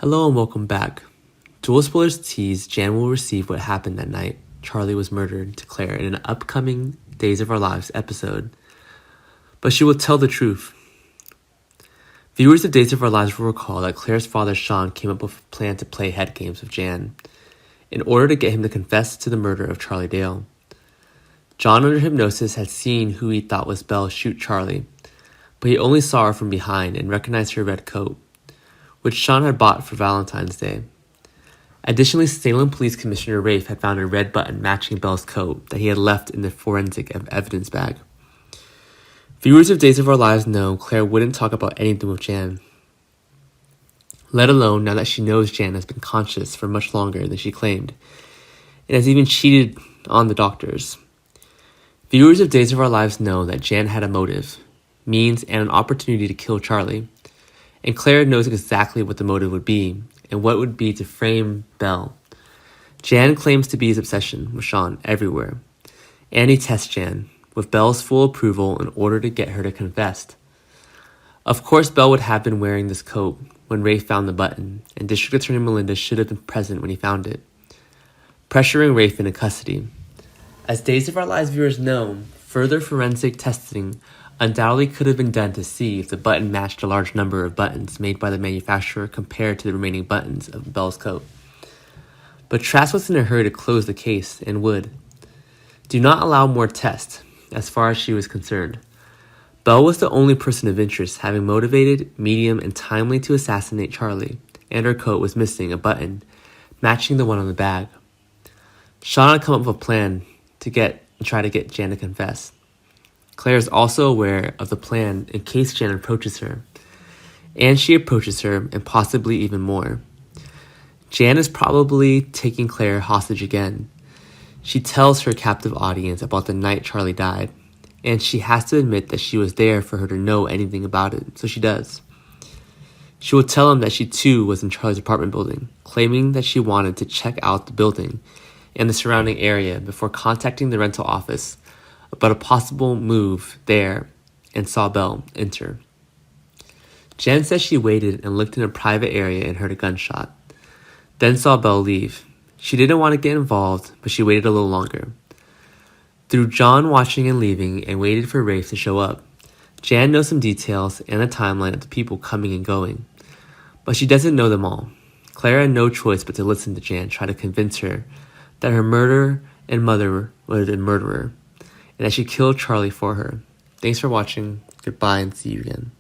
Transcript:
Hello and welcome back. Dual spoilers tease Jan will receive what happened that night Charlie was murdered to Claire in an upcoming Days of Our Lives episode. But she will tell the truth. Viewers of Days of Our Lives will recall that Claire's father Sean came up with a plan to play head games with Jan in order to get him to confess to the murder of Charlie Dale. John under hypnosis had seen who he thought was Belle shoot Charlie, but he only saw her from behind and recognized her red coat, which Sean had bought for Valentine's Day. Additionally, Salem Police Commissioner Rafe had found a red button matching Belle's coat that he had left in the forensic evidence bag. Viewers of Days of Our Lives know Claire wouldn't talk about anything with Jan, let alone now that she knows Jan has been conscious for much longer than she claimed, and has even cheated on the doctors. Viewers of Days of Our Lives know that Jan had a motive, means, and an opportunity to kill Charlie, and Claire knows exactly what the motive would be, and what it would be to frame Belle. Jan claims to be his obsession with Sean everywhere, and he tests Jan, with Belle's full approval in order to get her to confess. Of course, Belle would have been wearing this coat when Rafe found the button, and District Attorney Melinda should have been present when he found it, pressuring Rafe into custody. As Days of Our Lives viewers know, further forensic testing undoubtedly could have been done to see if the button matched a large number of buttons made by the manufacturer compared to the remaining buttons of Belle's coat. But Trask was in a hurry to close the case and would do not allow more tests, as far as she was concerned. Belle was the only person of interest, having motivated, medium, and timely to assassinate Charlie, and her coat was missing a button matching the one on the bag. Sean had come up with a plan to try to get Jan to confess. Claire is also aware of the plan in case Jan approaches her, and she approaches her and possibly even more. Jan is probably taking Claire hostage again. She tells her captive audience about the night Charlie died, and she has to admit that she was there for her to know anything about it, so she does. She will tell him that she too was in Charlie's apartment building, claiming that she wanted to check out the building and the surrounding area before contacting the rental office about a possible move there and saw Belle enter. Jan says she waited and looked in a private area and heard a gunshot, then saw Belle leave. She didn't want to get involved, but she waited a little longer. Through John watching and leaving and waited for Rafe to show up, Jan knows some details and a timeline of the people coming and going, but she doesn't know them all. Claire had no choice but to listen to Jan try to convince her that her murderer and mother was a murderer, and that she killed Charlie for her. Thanks for watching. Goodbye and see you again.